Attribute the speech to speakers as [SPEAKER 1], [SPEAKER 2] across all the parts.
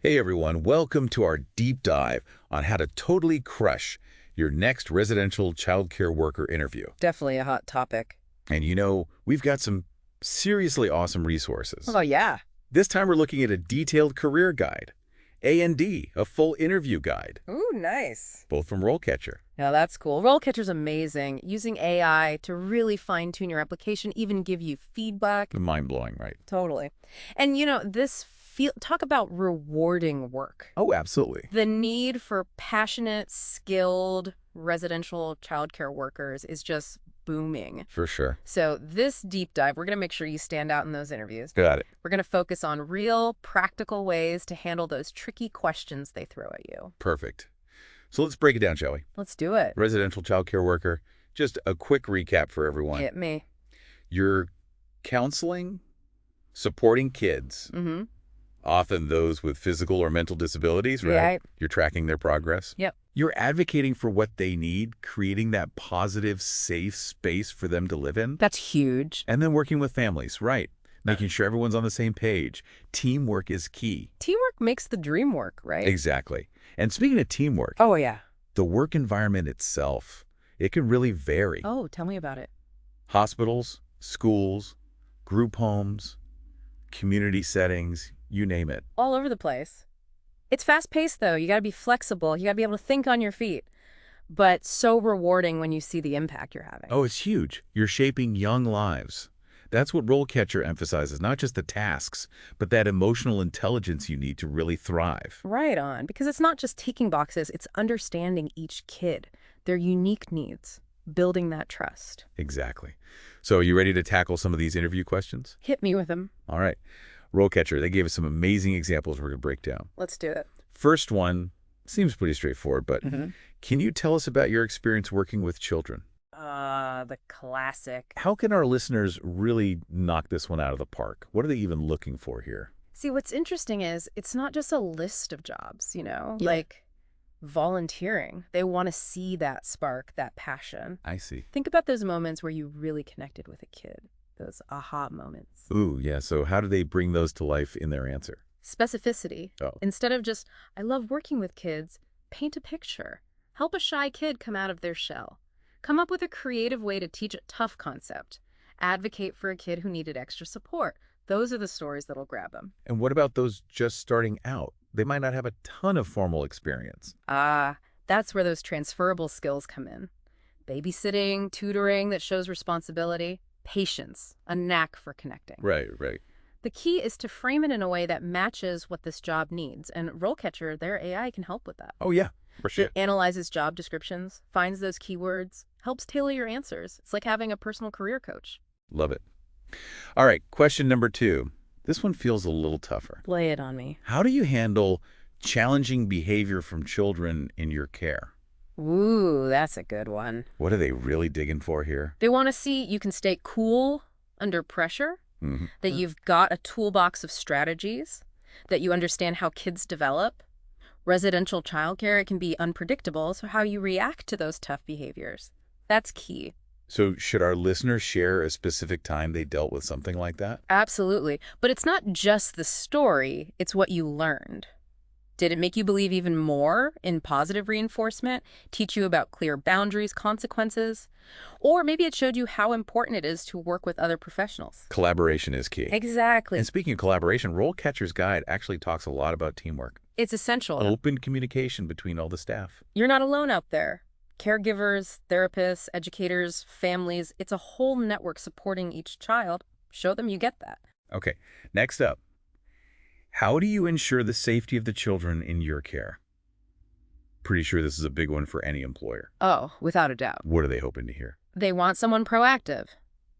[SPEAKER 1] Hey everyone, welcome to our deep dive on how to totally crush your next residential childcare worker interview.
[SPEAKER 2] Definitely a hot topic.
[SPEAKER 1] And we've got some seriously awesome resources.
[SPEAKER 2] Oh, yeah.
[SPEAKER 1] This time we're looking at a detailed career guide, A&D, a full interview guide,
[SPEAKER 2] Ooh, nice.
[SPEAKER 1] both from RoleCatcher.
[SPEAKER 2] Yeah, that's cool. RoleCatcher's amazing. Using AI to really fine-tune your application, even give you feedback.
[SPEAKER 1] Mind-blowing, right?
[SPEAKER 2] Totally. And, talk about rewarding work.
[SPEAKER 1] Oh, absolutely.
[SPEAKER 2] The need for passionate, skilled residential childcare workers is just booming.
[SPEAKER 1] For sure.
[SPEAKER 2] So this deep dive, we're going to make sure you stand out in those interviews.
[SPEAKER 1] Got it.
[SPEAKER 2] We're going to focus on real, practical ways to handle those tricky questions they throw at you.
[SPEAKER 1] Perfect. So let's break it down, shall we?
[SPEAKER 2] Let's do it.
[SPEAKER 1] Residential childcare worker, just a quick recap for everyone.
[SPEAKER 2] Hit me.
[SPEAKER 1] You're counseling, supporting kids, often those with physical or mental disabilities, right?
[SPEAKER 2] Right.
[SPEAKER 1] You're tracking their progress.
[SPEAKER 2] Yep.
[SPEAKER 1] You're advocating for what they need, creating that positive, safe space for them to live in.
[SPEAKER 2] That's huge.
[SPEAKER 1] And then working with families, right? Making sure everyone's on the same page. Teamwork is key.
[SPEAKER 2] Teamwork makes the dream work, right?
[SPEAKER 1] Exactly. And speaking of teamwork,
[SPEAKER 2] Oh, yeah.
[SPEAKER 1] the work environment itself, it can really vary.
[SPEAKER 2] Oh, tell me about it.
[SPEAKER 1] Hospitals, schools, group homes, community settings, you name it.
[SPEAKER 2] All over the place. It's fast-paced, though. You got to be flexible. You got to be able to think on your feet. But so rewarding when you see the impact you're having.
[SPEAKER 1] Oh, it's huge. You're shaping young lives. That's what RoleCatcher emphasizes, not just the tasks, but that emotional intelligence you need to really thrive.
[SPEAKER 2] Right on. Because it's not just ticking boxes. It's understanding each kid, their unique needs, building that trust.
[SPEAKER 1] Exactly. So are you ready to tackle some of these interview questions?
[SPEAKER 2] Hit me with them.
[SPEAKER 1] All right. RoleCatcher, they gave us some amazing examples we're going to break down.
[SPEAKER 2] Let's do it.
[SPEAKER 1] First one seems pretty straightforward, but can you tell us about your experience working with children?
[SPEAKER 2] The classic.
[SPEAKER 1] How can our listeners really knock this one out of the park? What are they even looking for here?
[SPEAKER 2] See, what's interesting is it's not just a list of jobs,
[SPEAKER 1] Yeah.
[SPEAKER 2] like volunteering. They want to see that spark, that passion.
[SPEAKER 1] I see.
[SPEAKER 2] Think about those moments where you really connected with a kid, those aha moments.
[SPEAKER 1] Ooh, yeah. So how do they bring those to life in their answer?
[SPEAKER 2] Specificity.
[SPEAKER 1] Oh.
[SPEAKER 2] Instead of just, I love working with kids, paint a picture. Help a shy kid come out of their shell. Come up with a creative way to teach a tough concept. Advocate for a kid who needed extra support. Those are the stories that'll grab them.
[SPEAKER 1] And what about those just starting out? They might not have a ton of formal experience.
[SPEAKER 2] That's where those transferable skills come in. Babysitting, tutoring that shows responsibility, patience, a knack for connecting.
[SPEAKER 1] Right.
[SPEAKER 2] The key is to frame it in a way that matches what this job needs, and RoleCatcher, their AI, can help with that.
[SPEAKER 1] Oh, yeah, for sure.
[SPEAKER 2] It analyzes job descriptions, finds those keywords, helps tailor your answers. It's like having a personal career coach.
[SPEAKER 1] Love it. All right, question number 2. This one feels a little tougher.
[SPEAKER 2] Lay it on me.
[SPEAKER 1] How do you handle challenging behavior from children in your care?
[SPEAKER 2] Ooh, that's a good one.
[SPEAKER 1] What are they really digging for here?
[SPEAKER 2] They want to see you can stay cool under pressure, that you've got a toolbox of strategies, that you understand how kids develop. Residential childcare, it can be unpredictable, so how you react to those tough behaviors. That's key.
[SPEAKER 1] So should our listeners share a specific time they dealt with something like that?
[SPEAKER 2] Absolutely. But it's not just the story, it's what you learned. Did it make you believe even more in positive reinforcement, teach you about clear boundaries, consequences? Or maybe it showed you how important it is to work with other professionals.
[SPEAKER 1] Collaboration is key.
[SPEAKER 2] Exactly.
[SPEAKER 1] And speaking of collaboration, RoleCatcher's guide actually talks a lot about teamwork.
[SPEAKER 2] It's essential.
[SPEAKER 1] Open communication between all the staff.
[SPEAKER 2] You're not alone out there. Caregivers, therapists, educators, families, it's a whole network supporting each child. Show them you get that.
[SPEAKER 1] Okay, next up. How do you ensure the safety of the children in your care? Pretty sure this is a big one for any employer.
[SPEAKER 2] Oh, without a doubt.
[SPEAKER 1] What are they hoping to hear?
[SPEAKER 2] They want someone proactive,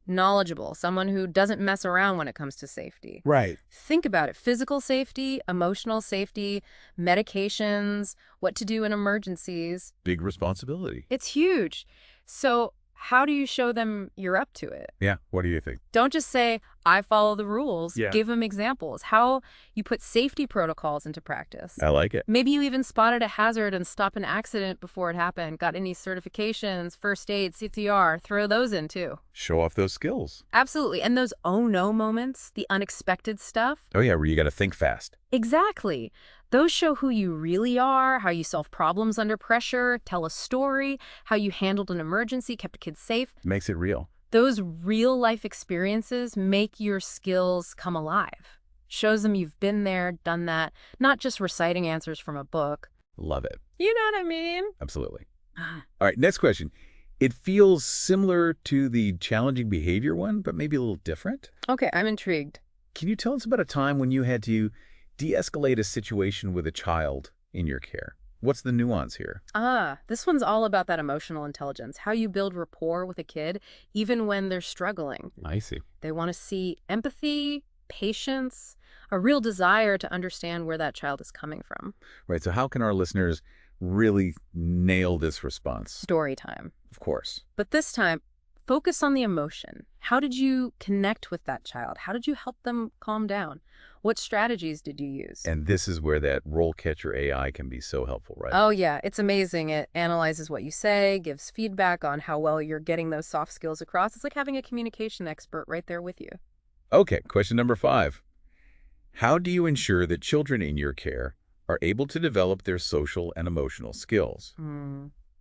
[SPEAKER 2] knowledgeable, someone who doesn't mess around when it comes to safety.
[SPEAKER 1] Right.
[SPEAKER 2] Think about it. Physical safety, emotional safety, medications, what to do in emergencies.
[SPEAKER 1] Big responsibility.
[SPEAKER 2] It's huge. So how do you show them you're up to it?
[SPEAKER 1] Yeah, what do you think?
[SPEAKER 2] Don't just say, I follow the rules.
[SPEAKER 1] Yeah.
[SPEAKER 2] Give them examples. How you put safety protocols into practice.
[SPEAKER 1] I like it.
[SPEAKER 2] Maybe you even spotted a hazard and stopped an accident before it happened. Got any certifications, first aid, CPR, throw those in too.
[SPEAKER 1] Show off those skills.
[SPEAKER 2] Absolutely. And those oh no moments, the unexpected stuff.
[SPEAKER 1] Oh, yeah, where you got to think fast.
[SPEAKER 2] Exactly. Those show who you really are, how you solve problems under pressure, tell a story, how you handled an emergency, kept a kid safe.
[SPEAKER 1] Makes it real.
[SPEAKER 2] Those real-life experiences make your skills come alive. Shows them you've been there, done that, not just reciting answers from a book.
[SPEAKER 1] Love it.
[SPEAKER 2] You know what I mean?
[SPEAKER 1] Absolutely. All right, next question. It feels similar to the challenging behavior one, but maybe a little different.
[SPEAKER 2] Okay, I'm intrigued.
[SPEAKER 1] Can you tell us about a time when you had to de-escalate a situation with a child in your care? What's the nuance here?
[SPEAKER 2] This one's all about that emotional intelligence, how you build rapport with a kid, even when they're struggling.
[SPEAKER 1] I see.
[SPEAKER 2] They want to see empathy, patience, a real desire to understand where that child is coming from.
[SPEAKER 1] Right, so how can our listeners really nail this response?
[SPEAKER 2] Story time.
[SPEAKER 1] Of course.
[SPEAKER 2] But this time, focus on the emotion. How did you connect with that child? How did you help them calm down? What strategies did you use?
[SPEAKER 1] And this is where that RoleCatcher AI can be so helpful, right?
[SPEAKER 2] Oh, yeah. It's amazing. It analyzes what you say, gives feedback on how well you're getting those soft skills across. It's like having a communication expert right there with you.
[SPEAKER 1] Okay, question number 5. How do you ensure that children in your care are able to develop their social and emotional skills?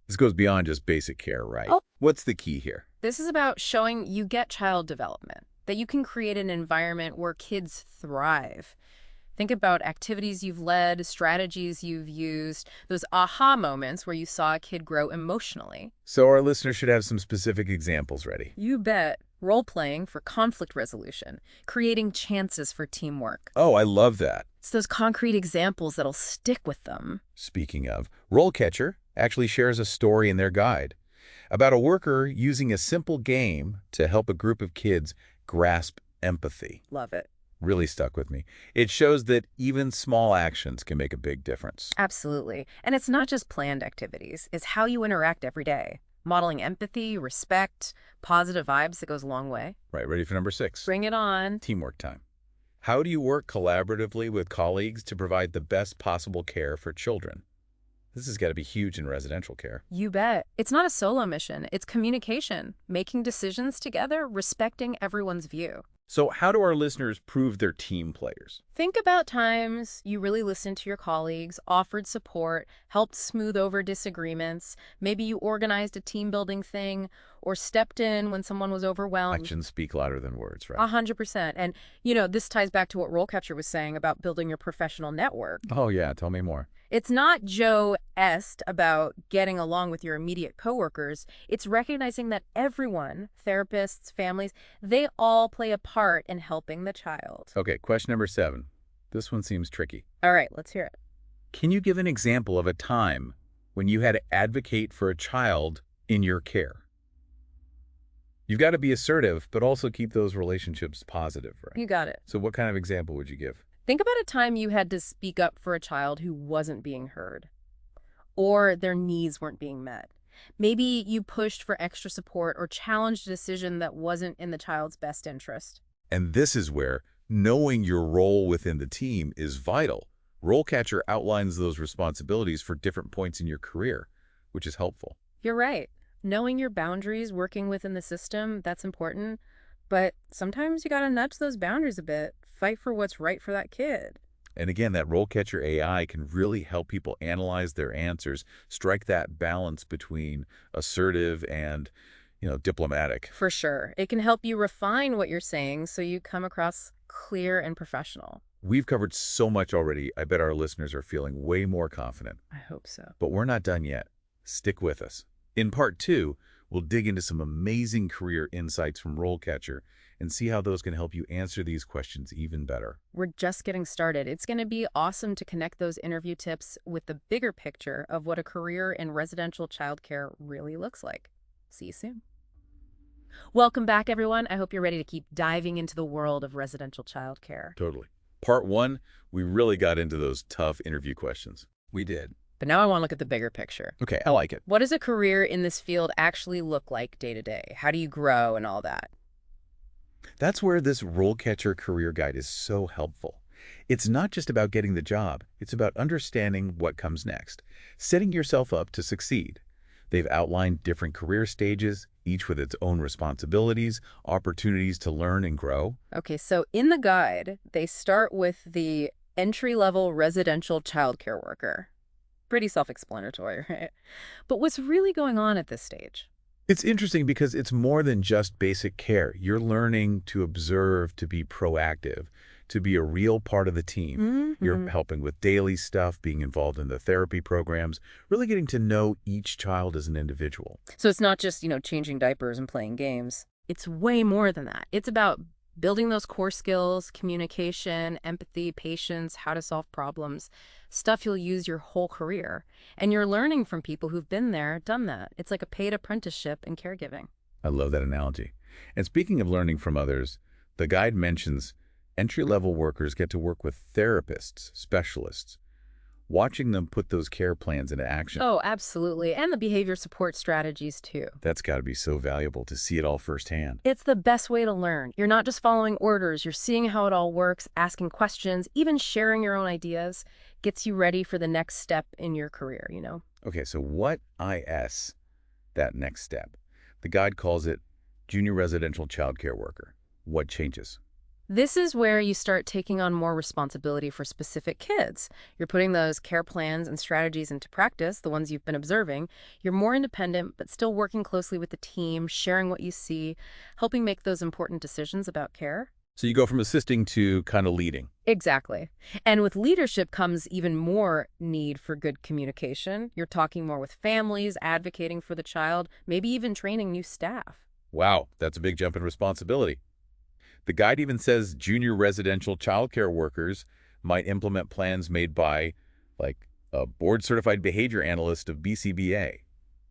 [SPEAKER 1] This goes beyond just basic care, right?
[SPEAKER 2] Oh.
[SPEAKER 1] What's the key here?
[SPEAKER 2] This is about showing you get child development, that you can create an environment where kids thrive. Think about activities you've led, strategies you've used, those aha moments where you saw a kid grow emotionally.
[SPEAKER 1] So our listeners should have some specific examples ready.
[SPEAKER 2] You bet. Role-playing for conflict resolution, creating chances for teamwork.
[SPEAKER 1] Oh, I love that.
[SPEAKER 2] It's those concrete examples that'll stick with them.
[SPEAKER 1] Speaking of, RoleCatcher actually shares a story in their guide about a worker using a simple game to help a group of kids grasp empathy.
[SPEAKER 2] Love it.
[SPEAKER 1] Really stuck with me. It shows that even small actions can make a big difference.
[SPEAKER 2] Absolutely. And it's not just planned activities. It's how you interact every day. Modeling empathy, respect, positive vibes that goes a long way.
[SPEAKER 1] Right, ready for number 6.
[SPEAKER 2] Bring it on.
[SPEAKER 1] Teamwork time. How do you work collaboratively with colleagues to provide the best possible care for children? This has got to be huge in residential care.
[SPEAKER 2] You bet. It's not a solo mission. It's communication, making decisions together, respecting everyone's view.
[SPEAKER 1] So how do our listeners prove they're team players?
[SPEAKER 2] Think about times you really listened to your colleagues, offered support, helped smooth over disagreements. Maybe you organized a team-building thing or stepped in when someone was overwhelmed.
[SPEAKER 1] Actions speak louder than words, right?
[SPEAKER 2] 100%. And, this ties back to what RoleCatcher was saying about building your professional network.
[SPEAKER 1] Oh, yeah. Tell me more.
[SPEAKER 2] It's not Joe-est about getting along with your immediate coworkers. It's recognizing that everyone, therapists, families, they all play a part in helping the child.
[SPEAKER 1] Okay, question number 7. This one seems tricky.
[SPEAKER 2] All right, let's hear it.
[SPEAKER 1] Can you give an example of a time when you had to advocate for a child in your care? You've got to be assertive, but also keep those relationships positive, right?
[SPEAKER 2] You got it.
[SPEAKER 1] So what kind of example would you give?
[SPEAKER 2] Think about a time you had to speak up for a child who wasn't being heard, or their needs weren't being met. Maybe you pushed for extra support or challenged a decision that wasn't in the child's best interest.
[SPEAKER 1] And this is where knowing your role within the team is vital. RoleCatcher outlines those responsibilities for different points in your career, which is helpful.
[SPEAKER 2] You're right. Knowing your boundaries, working within the system, that's important. But sometimes you got to nudge those boundaries a bit. Fight for what's right for that kid.
[SPEAKER 1] And again, that RoleCatcher AI can really help people analyze their answers, strike that balance between assertive and, diplomatic.
[SPEAKER 2] For sure. It can help you refine what you're saying so you come across clear and professional.
[SPEAKER 1] We've covered so much already. I bet our listeners are feeling way more confident.
[SPEAKER 2] I hope so.
[SPEAKER 1] But we're not done yet. Stick with us. In part 2, we'll dig into some amazing career insights from RoleCatcher and see how those can help you answer these questions even better.
[SPEAKER 2] We're just getting started. It's going to be awesome to connect those interview tips with the bigger picture of what a career in residential childcare really looks like. See you soon. Welcome back, everyone. I hope you're ready to keep diving into the world of residential childcare.
[SPEAKER 1] Totally. Part 1, we really got into those tough interview questions. We did.
[SPEAKER 2] But now I want to look at the bigger picture.
[SPEAKER 1] Okay, I like it.
[SPEAKER 2] What does a career in this field actually look like day to day? How do you grow and all that?
[SPEAKER 1] That's where this RoleCatcher Career Guide is so helpful. It's not just about getting the job, it's about understanding what comes next, setting yourself up to succeed. They've outlined different career stages, each with its own responsibilities, opportunities to learn and grow.
[SPEAKER 2] Okay, so in the guide, they start with the entry-level residential childcare worker. Pretty self-explanatory, right? But what's really going on at this stage?
[SPEAKER 1] It's interesting because it's more than just basic care. You're learning to observe, to be proactive, to be a real part of the team. You're helping with daily stuff, being involved in the therapy programs, really getting to know each child as an individual.
[SPEAKER 2] So it's not just, changing diapers and playing games. It's way more than that. It's about building those core skills, communication, empathy, patience, how to solve problems, stuff you'll use your whole career. And you're learning from people who've been there, done that. It's like a paid apprenticeship in caregiving.
[SPEAKER 1] I love that analogy. And speaking of learning from others, the guide mentions entry-level workers get to work with therapists, specialists, watching them put those care plans into action.
[SPEAKER 2] Oh, absolutely. And the behavior support strategies, too.
[SPEAKER 1] That's got to be so valuable to see it all firsthand.
[SPEAKER 2] It's the best way to learn. You're not just following orders. You're seeing how it all works, asking questions, even sharing your own ideas gets you ready for the next step in your career.
[SPEAKER 1] Okay, so what is that next step? The guide calls it Junior Residential Childcare Worker. What changes?
[SPEAKER 2] This is where you start taking on more responsibility for specific kids. You're putting those care plans and strategies into practice, the ones you've been observing. You're more independent, but still working closely with the team, sharing what you see, helping make those important decisions about care.
[SPEAKER 1] So you go from assisting to kind of leading.
[SPEAKER 2] Exactly. And with leadership comes even more need for good communication. You're talking more with families, advocating for the child, maybe even training new staff.
[SPEAKER 1] Wow, that's a big jump in responsibility. The guide even says junior residential childcare workers might implement plans made by, like, a board-certified behavior analyst of BCBA.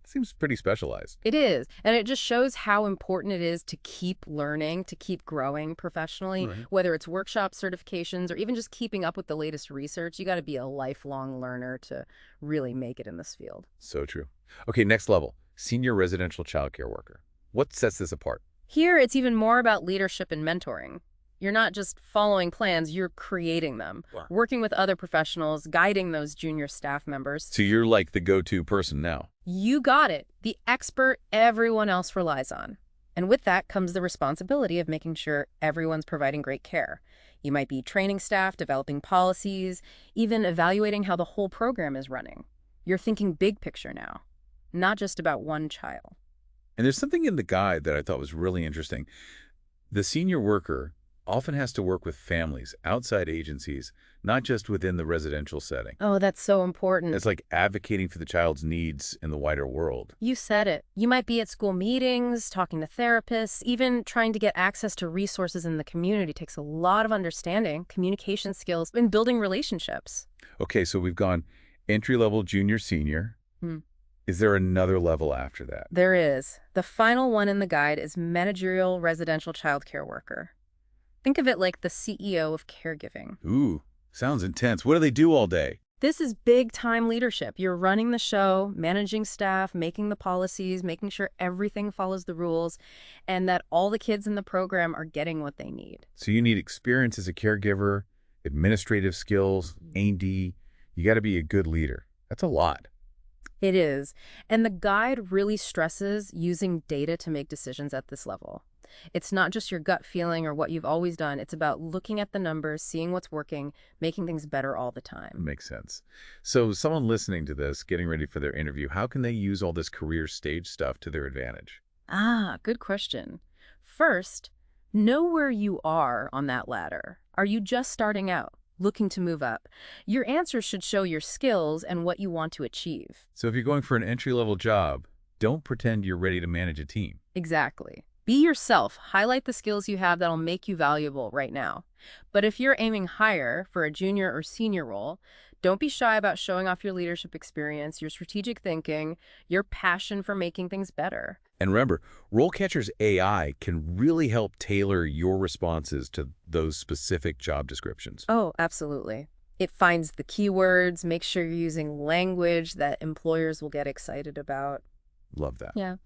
[SPEAKER 1] Seems pretty specialized.
[SPEAKER 2] It is. And it just shows how important it is to keep learning, to keep growing professionally,
[SPEAKER 1] Right.
[SPEAKER 2] whether it's workshop certifications or even just keeping up with the latest research. You got to be a lifelong learner to really make it in this field.
[SPEAKER 1] So true. Okay, next level, senior residential childcare worker. What sets this apart?
[SPEAKER 2] Here, it's even more about leadership and mentoring. You're not just following plans, you're creating them,
[SPEAKER 1] Wow.
[SPEAKER 2] working with other professionals, guiding those junior staff members.
[SPEAKER 1] So you're like the go-to person now.
[SPEAKER 2] You got it, the expert everyone else relies on. And with that comes the responsibility of making sure everyone's providing great care. You might be training staff, developing policies, even evaluating how the whole program is running. You're thinking big picture now, not just about one child.
[SPEAKER 1] And there's something in the guide that I thought was really interesting. The senior worker often has to work with families, outside agencies, not just within the residential setting.
[SPEAKER 2] Oh, that's so important.
[SPEAKER 1] It's like advocating for the child's needs in the wider world.
[SPEAKER 2] You said it. You might be at school meetings, talking to therapists, even trying to get access to resources in the community. It takes a lot of understanding, communication skills, and building relationships.
[SPEAKER 1] Okay, so we've gone entry-level, junior, senior.
[SPEAKER 2] Hmm.
[SPEAKER 1] Is there another level after that?
[SPEAKER 2] There is. The final one in the guide is managerial residential childcare worker. Think of it like the CEO of caregiving.
[SPEAKER 1] Ooh, sounds intense. What do they do all day?
[SPEAKER 2] This is big-time leadership. You're running the show, managing staff, making the policies, making sure everything follows the rules, and that all the kids in the program are getting what they need.
[SPEAKER 1] So you need experience as a caregiver, administrative skills, A&D. You got to be a good leader. That's a lot.
[SPEAKER 2] It is. And the guide really stresses using data to make decisions at this level. It's not just your gut feeling or what you've always done. It's about looking at the numbers, seeing what's working, making things better all the time.
[SPEAKER 1] Makes sense. So someone listening to this, getting ready for their interview, how can they use all this career stage stuff to their advantage?
[SPEAKER 2] Good question. First, know where you are on that ladder. Are you just starting out, looking to move up? Your answers should show your skills and what you want to achieve.
[SPEAKER 1] So if you're going for an entry-level job, don't pretend you're ready to manage a team.
[SPEAKER 2] Exactly. Be yourself. Highlight the skills you have that'll make you valuable right now. But if you're aiming higher for a junior or senior role, don't be shy about showing off your leadership experience, your strategic thinking, your passion for making things better.
[SPEAKER 1] And remember, RoleCatcher's AI can really help tailor your responses to those specific job descriptions.
[SPEAKER 2] Oh, absolutely. It finds the keywords, makes sure you're using language that employers will get excited about.
[SPEAKER 1] Love that.
[SPEAKER 2] Yeah.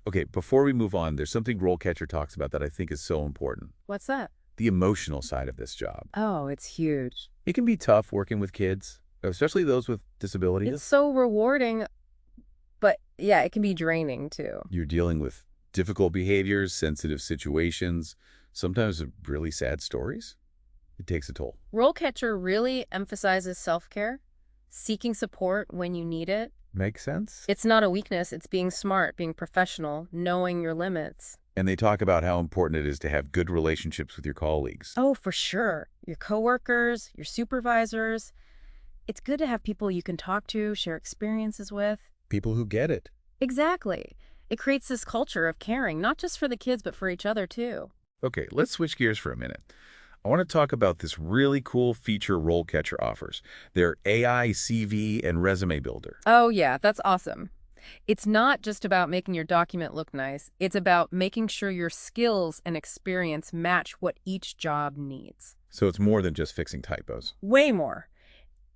[SPEAKER 1] Okay, before we move on, there's something RoleCatcher talks about that I think is so important.
[SPEAKER 2] What's that?
[SPEAKER 1] The emotional side of this job.
[SPEAKER 2] Oh, it's huge.
[SPEAKER 1] It can be tough working with kids, especially those with disabilities.
[SPEAKER 2] It's so rewarding, but yeah, it can be draining too.
[SPEAKER 1] You're dealing with difficult behaviors, sensitive situations, sometimes really sad stories. It takes a toll.
[SPEAKER 2] RoleCatcher really emphasizes self-care, seeking support when you need it.
[SPEAKER 1] Makes sense?
[SPEAKER 2] It's not a weakness, it's being smart, being professional, knowing your limits.
[SPEAKER 1] And they talk about how important it is to have good relationships with your colleagues.
[SPEAKER 2] Oh, for sure. Your coworkers, your supervisors. It's good to have people you can talk to, share experiences with.
[SPEAKER 1] People who get it.
[SPEAKER 2] Exactly. It creates this culture of caring, not just for the kids, but for each other too.
[SPEAKER 1] Okay, let's switch gears for a minute. I want to talk about this really cool feature RoleCatcher offers. Their AI CV and resume builder.
[SPEAKER 2] Oh yeah, that's awesome. It's not just about making your document look nice. It's about making sure your skills and experience match what each job needs.
[SPEAKER 1] So it's more than just fixing typos.
[SPEAKER 2] Way more.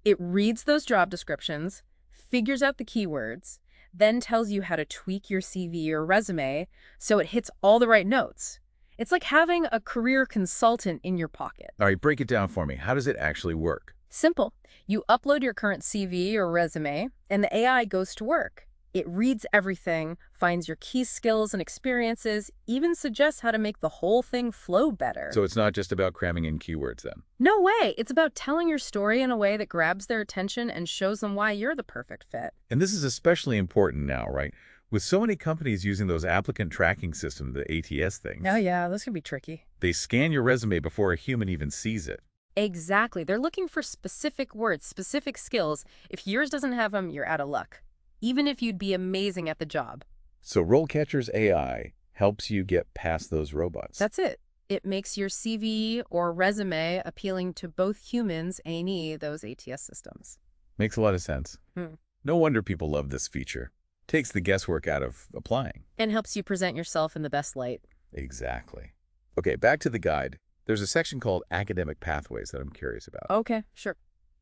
[SPEAKER 2] It reads those job descriptions, figures out the keywords, then tells you how to tweak your CV or resume so it hits all the right notes. It's like having a career consultant in your pocket.
[SPEAKER 1] All right, break it down for me. How does it actually work?
[SPEAKER 2] Simple. You upload your current CV or resume, and the AI goes to work. It reads everything, finds your key skills and experiences, even suggests how to make the whole thing flow better.
[SPEAKER 1] So it's not just about cramming in keywords then?
[SPEAKER 2] No way. It's about telling your story in a way that grabs their attention and shows them why you're the perfect fit.
[SPEAKER 1] And this is especially important now, right? With so many companies using those applicant tracking systems, the ATS things.
[SPEAKER 2] Oh yeah, those can be tricky.
[SPEAKER 1] They scan your resume before a human even sees it.
[SPEAKER 2] Exactly. They're looking for specific words, specific skills. If yours doesn't have them, you're out of luck, even if you'd be amazing at the job.
[SPEAKER 1] So RoleCatcher's AI helps you get past those robots.
[SPEAKER 2] That's it. It makes your CV or resume appealing to both humans and those ATS systems.
[SPEAKER 1] Makes a lot of sense. No wonder people love this feature. Takes the guesswork out of applying.
[SPEAKER 2] And helps you present yourself in the best light.
[SPEAKER 1] Exactly. Okay, back to the guide. There's a section called Academic Pathways that I'm curious about.
[SPEAKER 2] Okay, sure.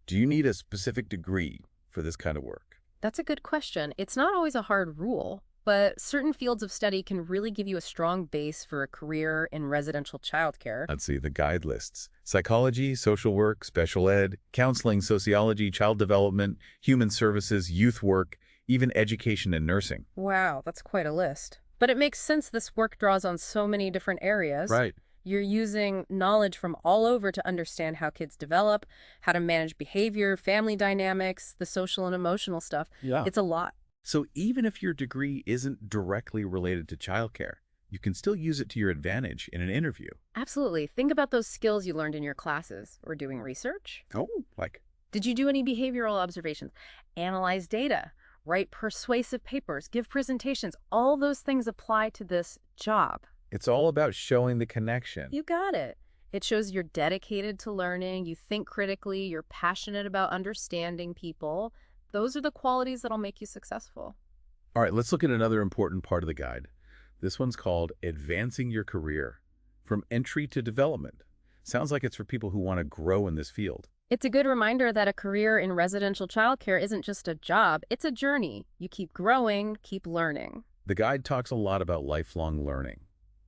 [SPEAKER 1] Do you need a specific degree for this kind of work?
[SPEAKER 2] That's a good question. It's not always a hard rule, but certain fields of study can really give you a strong base for a career in residential childcare.
[SPEAKER 1] Let's see, the guide lists. Psychology, social work, special ed, counseling, sociology, child development, human services, youth work, even education and nursing.
[SPEAKER 2] Wow, that's quite a list. But it makes sense this work draws on so many different areas.
[SPEAKER 1] Right.
[SPEAKER 2] You're using knowledge from all over to understand how kids develop, how to manage behavior, family dynamics, the social and emotional stuff.
[SPEAKER 1] Yeah.
[SPEAKER 2] It's a lot.
[SPEAKER 1] So even if your degree isn't directly related to childcare, you can still use it to your advantage in an interview.
[SPEAKER 2] Absolutely. Think about those skills you learned in your classes or doing research.
[SPEAKER 1] Oh, like?
[SPEAKER 2] Did you do any behavioral observations? Analyze data? Write persuasive papers? Give presentations? All those things apply to this job.
[SPEAKER 1] It's all about showing the connection.
[SPEAKER 2] You got it. It shows you're dedicated to learning, you think critically, you're passionate about understanding people. Those are the qualities that'll make you successful.
[SPEAKER 1] All right, let's look at another important part of the guide. This one's called Advancing Your Career, from Entry to Development. Sounds like it's for people who want to grow in this field.
[SPEAKER 2] It's a good reminder that a career in residential childcare isn't just a job, it's a journey. You keep growing, keep learning.
[SPEAKER 1] The guide talks a lot about lifelong learning,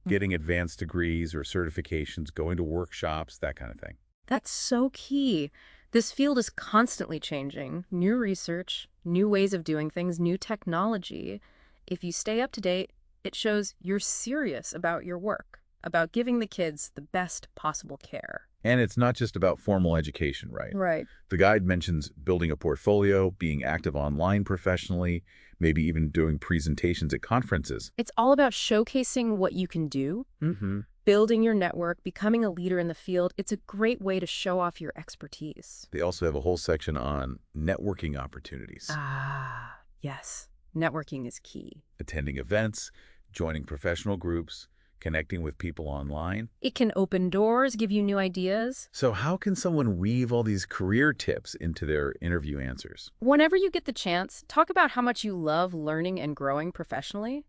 [SPEAKER 1] getting advanced degrees or certifications, going to workshops, that kind of thing.
[SPEAKER 2] That's so key. This field is constantly changing. New research, new ways of doing things, new technology. If you stay up to date, it shows you're serious about your work, about giving the kids the best possible care.
[SPEAKER 1] And it's not just about formal education, right?
[SPEAKER 2] Right.
[SPEAKER 1] The guide mentions building a portfolio, being active online professionally, maybe even doing presentations at conferences.
[SPEAKER 2] It's all about showcasing what you can do, building your network, becoming a leader in the field. It's a great way to show off your expertise.
[SPEAKER 1] They also have a whole section on networking opportunities.
[SPEAKER 2] Ah, yes. Networking is key.
[SPEAKER 1] Attending events, joining professional groups, connecting with people online.
[SPEAKER 2] It can open doors, give you new ideas.
[SPEAKER 1] So how can someone weave all these career tips into their interview answers?
[SPEAKER 2] Whenever you get the chance, talk about how much you love learning and growing professionally.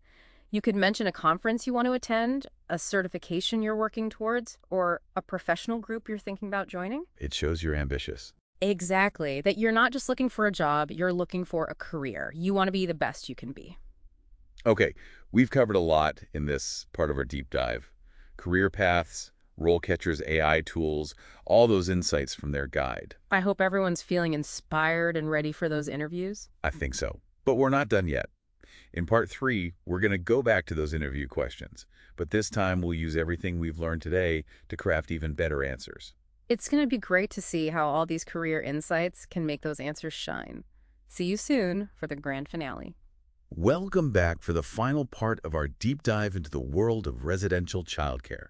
[SPEAKER 2] You could mention a conference you want to attend, a certification you're working towards, or a professional group you're thinking about joining.
[SPEAKER 1] It shows you're ambitious.
[SPEAKER 2] Exactly. That you're not just looking for a job, you're looking for a career. You want to be the best you can be.
[SPEAKER 1] Okay, we've covered a lot in this part of our deep dive. Career paths, RoleCatcher's AI tools, all those insights from their guide.
[SPEAKER 2] I hope everyone's feeling inspired and ready for those interviews.
[SPEAKER 1] I think so. But we're not done yet. In part 3, we're going to go back to those interview questions, but this time we'll use everything we've learned today to craft even better answers.
[SPEAKER 2] It's going to be great to see how all these career insights can make those answers shine. See you soon for the grand finale.
[SPEAKER 1] Welcome back for the final part of our deep dive into the world of residential childcare.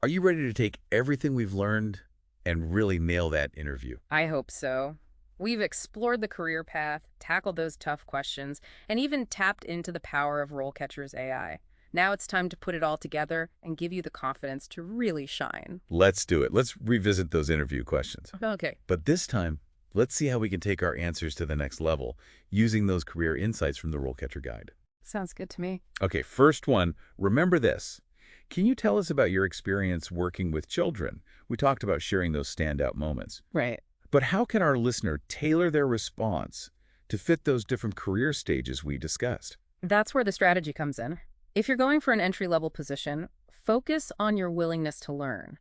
[SPEAKER 1] Are you ready to take everything we've learned and really nail that interview?
[SPEAKER 2] I hope so. We've explored the career path, tackled those tough questions, and even tapped into the power of RoleCatcher's AI. Now it's time to put it all together and give you the confidence to really shine.
[SPEAKER 1] Let's do it. Let's revisit those interview questions.
[SPEAKER 2] Okay.
[SPEAKER 1] But this time, let's see how we can take our answers to the next level using those career insights from the RoleCatcher Guide.
[SPEAKER 2] Sounds good to me.
[SPEAKER 1] Okay, first one, remember this. Can you tell us about your experience working with children? We talked about sharing those standout moments.
[SPEAKER 2] Right.
[SPEAKER 1] But how can our listener tailor their response to fit those different career stages we discussed?
[SPEAKER 2] That's where the strategy comes in. If you're going for an entry-level position, focus on your willingness to learn,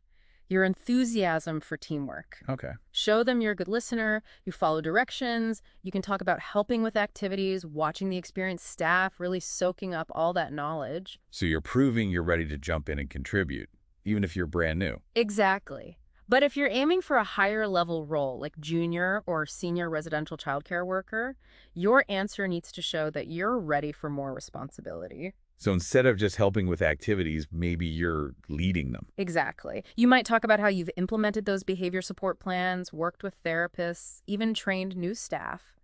[SPEAKER 2] your enthusiasm for teamwork.
[SPEAKER 1] Okay.
[SPEAKER 2] Show them you're a good listener, you follow directions, you can talk about helping with activities, watching the experienced staff, really soaking up all that knowledge.
[SPEAKER 1] So you're proving you're ready to jump in and contribute, even if you're brand new.
[SPEAKER 2] Exactly. But if you're aiming for a higher level role, like junior or senior residential childcare worker, your answer needs to show that you're ready for more responsibility.
[SPEAKER 1] So instead of just helping with activities, maybe you're leading them.
[SPEAKER 2] Exactly. You might talk about how you've implemented those behavior support plans, worked with therapists, even trained new staff.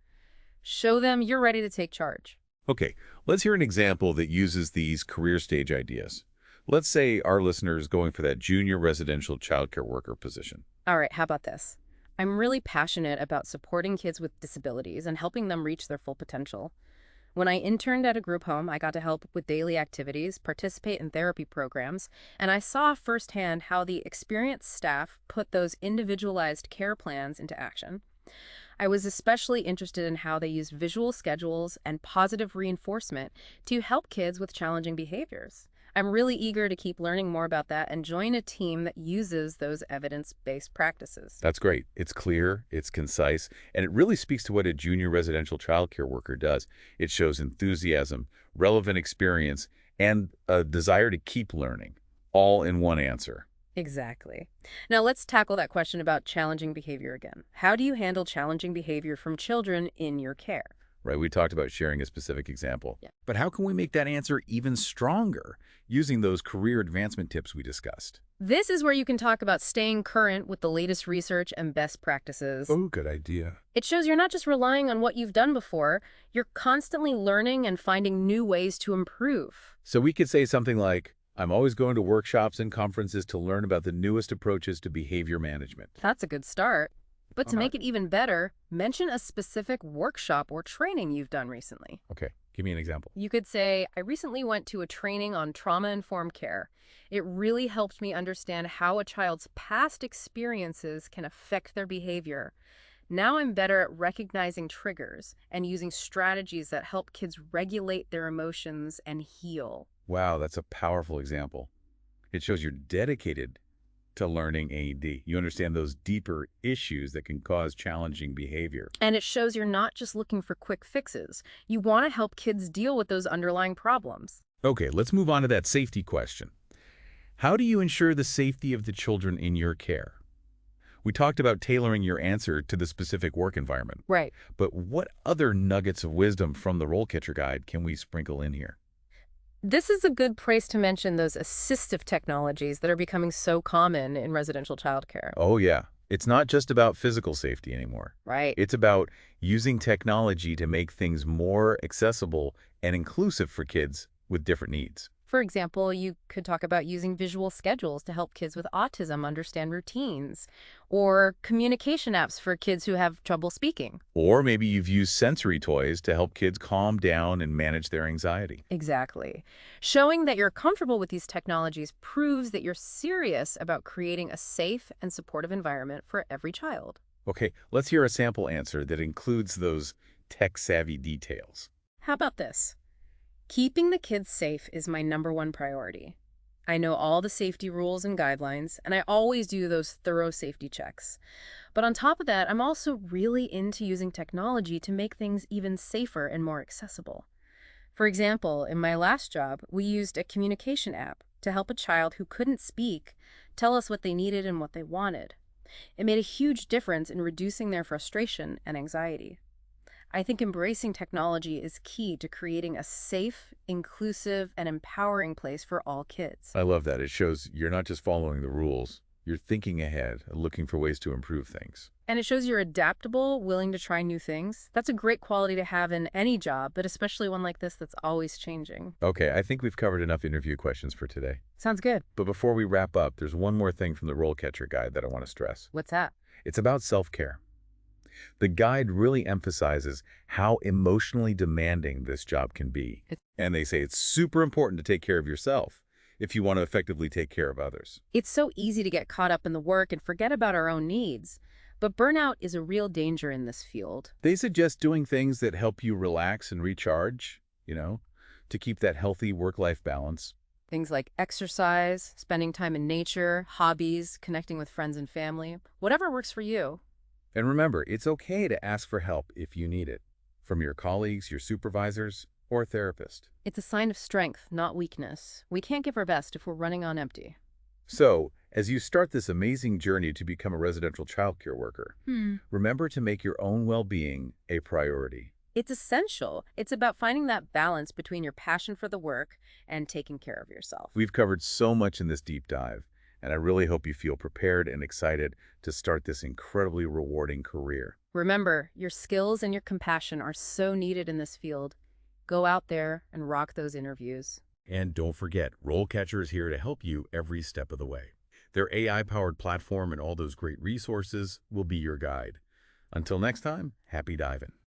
[SPEAKER 2] Show them you're ready to take charge.
[SPEAKER 1] Okay, let's hear an example that uses these career stage ideas. Let's say our listener is going for that junior residential childcare worker position.
[SPEAKER 2] All right, how about this? I'm really passionate about supporting kids with disabilities and helping them reach their full potential. When I interned at a group home, I got to help with daily activities, participate in therapy programs, and I saw firsthand how the experienced staff put those individualized care plans into action. I was especially interested in how they used visual schedules and positive reinforcement to help kids with challenging behaviors. I'm really eager to keep learning more about that and join a team that uses those evidence-based practices.
[SPEAKER 1] That's great. It's clear, it's concise, and it really speaks to what a junior residential childcare worker does. It shows enthusiasm, relevant experience, and a desire to keep learning, all in one answer.
[SPEAKER 2] Exactly. Now let's tackle that question about challenging behavior again. How do you handle challenging behavior from children in your care?
[SPEAKER 1] Right, we talked about sharing a specific example.
[SPEAKER 2] Yeah.
[SPEAKER 1] But how can we make that answer even stronger using those career advancement tips we discussed?
[SPEAKER 2] This is where you can talk about staying current with the latest research and best practices.
[SPEAKER 1] Oh, good idea.
[SPEAKER 2] It shows you're not just relying on what you've done before, you're constantly learning and finding new ways to improve.
[SPEAKER 1] So we could say something like, I'm always going to workshops and conferences to learn about the newest approaches to behavior management.
[SPEAKER 2] That's a good start. But to make it even better, mention a specific workshop or training you've done recently.
[SPEAKER 1] Okay, give me an example.
[SPEAKER 2] You could say, I recently went to a training on trauma-informed care. It really helped me understand how a child's past experiences can affect their behavior. Now I'm better at recognizing triggers and using strategies that help kids regulate their emotions and heal.
[SPEAKER 1] Wow, that's a powerful example. It shows you're dedicated to learning AED. You understand those deeper issues that can cause challenging behavior.
[SPEAKER 2] And it shows you're not just looking for quick fixes. You want to help kids deal with those underlying problems.
[SPEAKER 1] Okay, let's move on to that safety question. How do you ensure the safety of the children in your care? We talked about tailoring your answer to the specific work environment.
[SPEAKER 2] Right.
[SPEAKER 1] But what other nuggets of wisdom from the RoleCatcher Guide can we sprinkle in here?
[SPEAKER 2] This is a good place to mention those assistive technologies that are becoming so common in residential childcare.
[SPEAKER 1] Oh, yeah. It's not just about physical safety anymore.
[SPEAKER 2] Right.
[SPEAKER 1] It's about using technology to make things more accessible and inclusive for kids with different needs.
[SPEAKER 2] For example, you could talk about using visual schedules to help kids with autism understand routines, or communication apps for kids who have trouble speaking.
[SPEAKER 1] Or maybe you've used sensory toys to help kids calm down and manage their anxiety.
[SPEAKER 2] Exactly. Showing that you're comfortable with these technologies proves that you're serious about creating a safe and supportive environment for every child.
[SPEAKER 1] Okay, let's hear a sample answer that includes those tech-savvy details.
[SPEAKER 2] How about this? Keeping the kids safe is my #1 priority. I know all the safety rules and guidelines, and I always do those thorough safety checks. But on top of that, I'm also really into using technology to make things even safer and more accessible. For example, in my last job, we used a communication app to help a child who couldn't speak tell us what they needed and what they wanted. It made a huge difference in reducing their frustration and anxiety. I think embracing technology is key to creating a safe, inclusive, and empowering place for all kids.
[SPEAKER 1] I love that. It shows you're not just following the rules. You're thinking ahead and looking for ways to improve things.
[SPEAKER 2] And it shows you're adaptable, willing to try new things. That's a great quality to have in any job, but especially one like this that's always changing.
[SPEAKER 1] Okay, I think we've covered enough interview questions for today.
[SPEAKER 2] Sounds good.
[SPEAKER 1] But before we wrap up, there's one more thing from the RoleCatcher guide that I want to stress.
[SPEAKER 2] What's that?
[SPEAKER 1] It's about self-care. The guide really emphasizes how emotionally demanding this job can be. And they say it's super important to take care of yourself if you want to effectively take care of others.
[SPEAKER 2] It's so easy to get caught up in the work and forget about our own needs. But burnout is a real danger in this field.
[SPEAKER 1] They suggest doing things that help you relax and recharge, to keep that healthy work-life balance.
[SPEAKER 2] Things like exercise, spending time in nature, hobbies, connecting with friends and family, whatever works for you.
[SPEAKER 1] And remember, it's okay to ask for help if you need it, from your colleagues, your supervisors, or a therapist.
[SPEAKER 2] It's a sign of strength, not weakness. We can't give our best if we're running on empty.
[SPEAKER 1] So, as you start this amazing journey to become a residential childcare worker, remember to make your own well-being a priority.
[SPEAKER 2] It's essential. It's about finding that balance between your passion for the work and taking care of yourself.
[SPEAKER 1] We've covered so much in this deep dive, and I really hope you feel prepared and excited to start this incredibly rewarding career.
[SPEAKER 2] Remember, your skills and your compassion are so needed in this field. Go out there and rock those interviews.
[SPEAKER 1] And don't forget, RoleCatcher is here to help you every step of the way. Their AI-powered platform and all those great resources will be your guide. Until next time, happy diving.